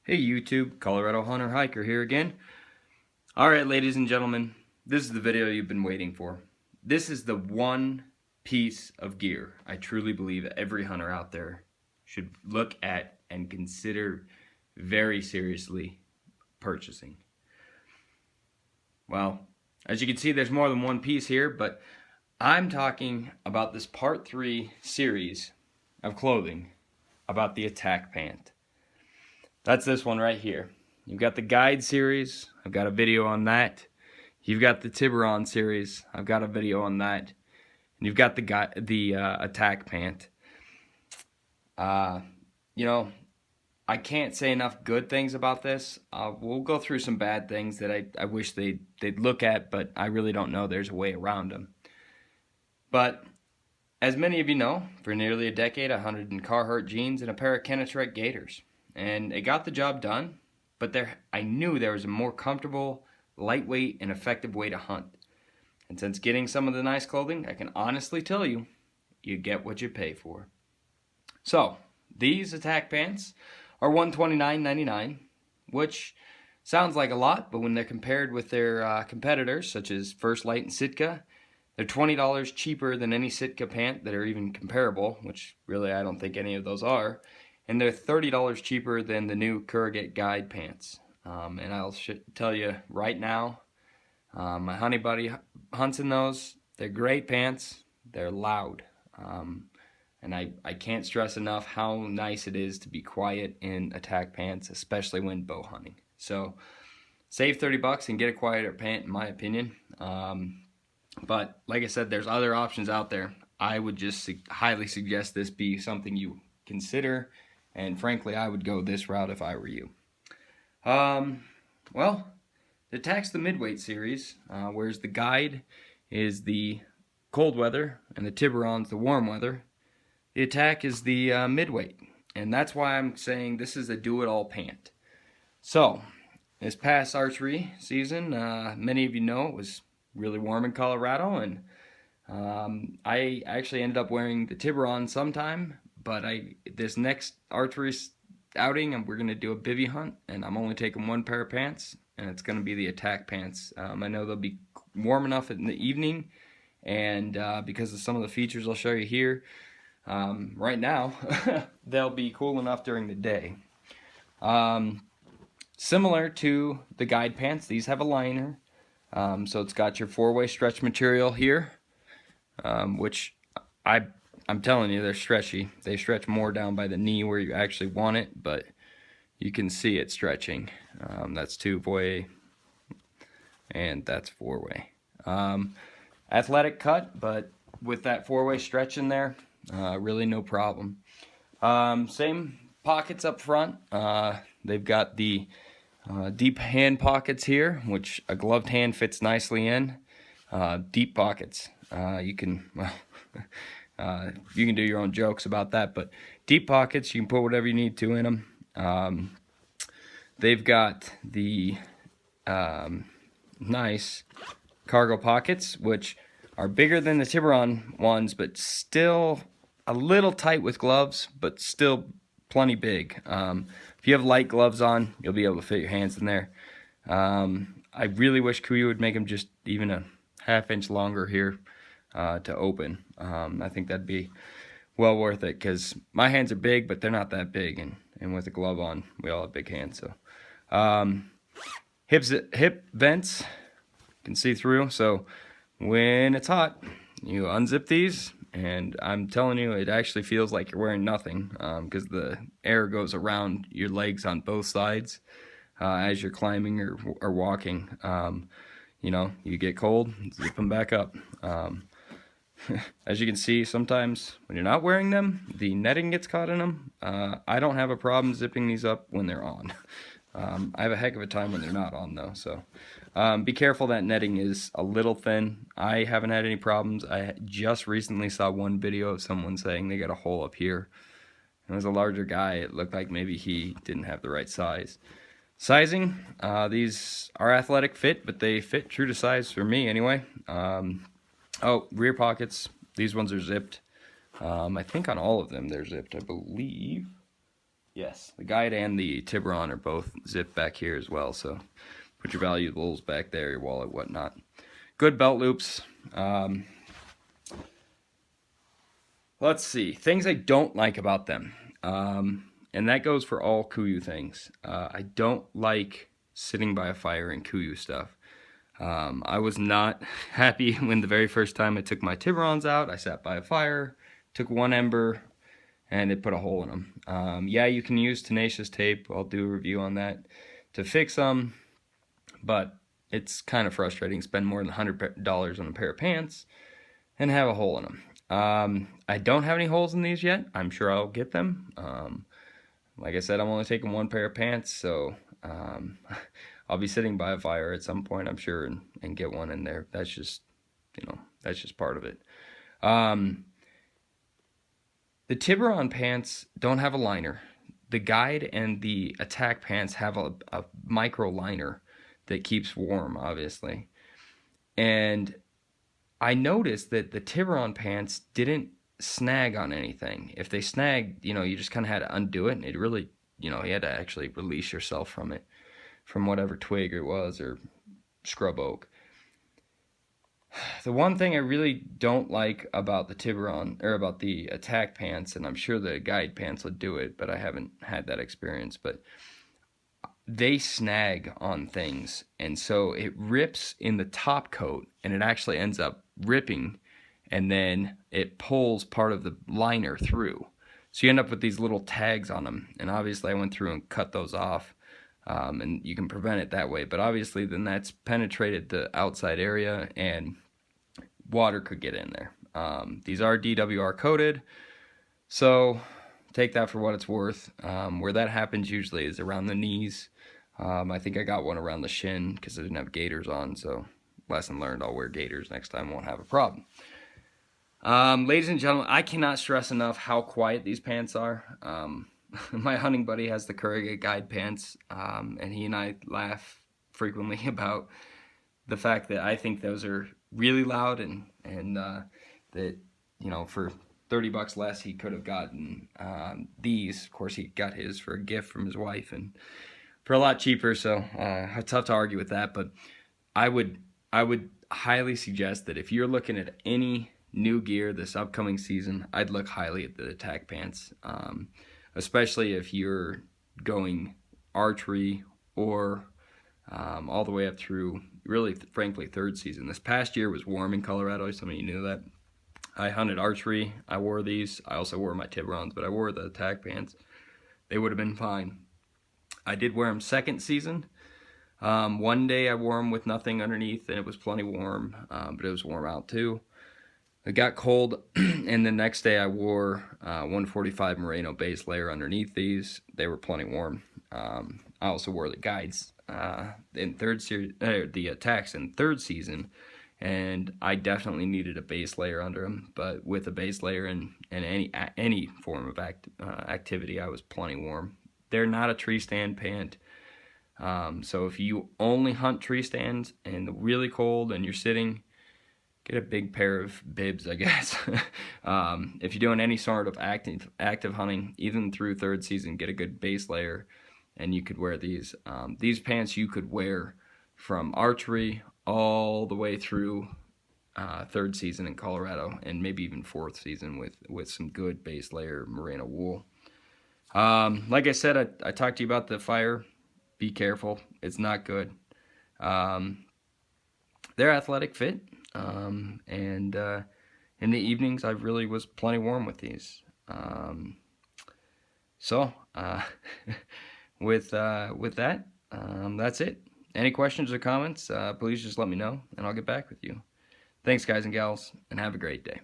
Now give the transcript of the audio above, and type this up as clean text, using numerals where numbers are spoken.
Hey YouTube, Colorado Hunter Hiker here again. Alright ladies and gentlemen, this is the video you've been waiting for. This is the one piece of gear I truly believe every hunter out there should look at and consider very seriously purchasing. Well, as you can see, there's more than one piece here, but I'm talking about this part 3 series of clothing about the Attack Pant. That's this one right here. You've got the Guide series. I've got a video on that. You've got the Tiburon series. I've got a video on that. And you've got the Attack Pant. You know, I can't say enough good things about this. We'll go through some bad things that I wish they'd look at, but I really don't know there's a way around them. But as many of you know, for nearly a decade I hunted in Carhartt jeans and a pair of Kennetrek gaiters. And it got the job done, but I knew there was a more comfortable, lightweight, and effective way to hunt. And since getting some of the nice clothing, I can honestly tell you, you get what you pay for. So, these Attack Pants are $129.99, which sounds like a lot, but when they're compared with their competitors, such as First Lite and Sitka, they're $20 cheaper than any Sitka pant that are even comparable, which really I don't think any of those are. And they're $30 cheaper than the new Curragate Guide pants. And I'll tell you right now, my honey buddy hunts in those. They're great pants. They're loud. And I can't stress enough how nice it is to be quiet in Attack Pants, especially when bow hunting. So save 30 bucks and get a quieter pant, in my opinion. But like I said, there's other options out there. I would just highly suggest this be something you consider. And frankly, I would go this route if I were you. Well, the Attack's the midweight series, whereas the Guide is the cold weather and the Tiburon's the warm weather. The Attack is the midweight, and that's why I'm saying this is a do-it-all pant. So, this past archery season, many of you know it was really warm in Colorado, and I actually ended up wearing the Tiburon sometime. But this next archery outing, we're going to do a bivvy hunt, and I'm only taking one pair of pants, and it's going to be the Attack Pants. I know they'll be warm enough in the evening, and because of some of the features I'll show you here, right now, they'll be cool enough during the day. Similar to the Guide Pants, these have a liner, so it's got your 4-way stretch material here, which I'm telling you, they're stretchy. They stretch more down by the knee where you actually want it, but you can see it stretching. That's 2-way, and that's 4-way. Athletic cut, but with that 4-way stretch in there, really no problem. Same pockets up front. They've got the deep hand pockets here, which a gloved hand fits nicely in. Deep pockets. You can, well... you can do your own jokes about that, but deep pockets, you can put whatever you need to in them. They've got the nice cargo pockets, which are bigger than the Tiburon ones, but still a little tight with gloves, but still plenty big. If you have light gloves on, you'll be able to fit your hands in there. I really wish Kuiu would make them just even a half-inch longer here. To open. I think that'd be well worth it, because my hands are big, but they're not that big, and with a glove on, we all have big hands. So hip vents, you can see through, so when it's hot, you unzip these, and I'm telling you, it actually feels like you're wearing nothing, because the air goes around your legs on both sides as you're climbing or walking. You know, you get cold, zip them back up. As you can see, sometimes when you're not wearing them, the netting gets caught in them. I don't have a problem zipping these up when they're on. I have a heck of a time when they're not on, though. So be careful, that netting is a little thin. I haven't had any problems. I just recently saw one video of someone saying they got a hole up here. It was a larger guy. It looked like maybe he didn't have the right size. Sizing, these are athletic fit, but they fit true to size for me anyway. Oh, rear pockets. These ones are zipped. I think on all of them they're zipped, I believe. Yes, the Guide and the Tiburon are both zipped back here as well, so put your valuables back there, your wallet, whatnot. Good belt loops. Let's see. Things I don't like about them. And that goes for all Kuiu things. I don't like sitting by a fire in Kuiu stuff. I was not happy when the very first time I took my Tiburons out. I sat by a fire, took one ember, and it put a hole in them. Yeah, you can use tenacious tape. I'll do a review on that to fix them, but it's kind of frustrating. Spend more than $100 on a pair of pants and have a hole in them. I don't have any holes in these yet. I'm sure I'll get them. Like I said, I'm only taking one pair of pants, so I'll be sitting by a fire at some point, I'm sure, and get one in there. That's just, that's just part of it. The Tiburon pants don't have a liner. The Guide and the Attack pants have a micro liner that keeps warm, obviously. And I noticed that the Tiburon pants didn't snag on anything. If they snagged, you just kind of had to undo it, and it really, you had to actually release yourself from it, from whatever twig it was, or scrub oak. The one thing I really don't like about the Tiburon, or about the Attack pants, and I'm sure the Guide pants will do it, but I haven't had that experience, but they snag on things, and so it rips in the top coat, and it actually ends up ripping, and then it pulls part of the liner through. So you end up with these little tags on them, and obviously I went through and cut those off, and you can prevent it that way, but obviously then that's penetrated the outside area, and water could get in there. These are DWR coated, so take that for what it's worth. Where that happens usually is around the knees. I think I got one around the shin because I didn't have gaiters on, so lesson learned, I'll wear gaiters next time, won't have a problem. Ladies and gentlemen, I cannot stress enough how quiet these pants are. My hunting buddy has the Curragate Guide pants, and he and I laugh frequently about the fact that I think those are really loud, and that, for $30 less he could have gotten these. Of course, he got his for a gift from his wife and for a lot cheaper, so it's tough to argue with that. But I would highly suggest that if you're looking at any new gear this upcoming season, I'd look highly at the Attack pants, especially if you're going archery or all the way up through, really, frankly, third season. This past year was warm in Colorado. Some of you knew that. I hunted archery. I wore these. I also wore my Tiburons, but I wore the Attack pants. They would have been fine. I did wear them second season. One day I wore them with nothing underneath, and it was plenty warm, but it was warm out too. It got cold, and the next day I wore 145 Merino base layer underneath these. They were plenty warm. I also wore the Guides in third series, the Attacks in third season, and I definitely needed a base layer under them. But with a base layer and any form of activity, I was plenty warm. They're not a tree stand pant. So if you only hunt tree stands and really cold and you're sitting, get a big pair of bibs, I guess. If you're doing any sort of active hunting, even through third season, get a good base layer, and you could wear these. These pants you could wear from archery all the way through third season in Colorado, and maybe even fourth season with some good base layer merino wool. Like I said, I talked to you about the fire. Be careful. It's not good. They're athletic fit. And in the evenings, I really was plenty warm with these. With that, that's it. Any questions or comments, please just let me know, and I'll get back with you. Thanks, guys and gals, and have a great day.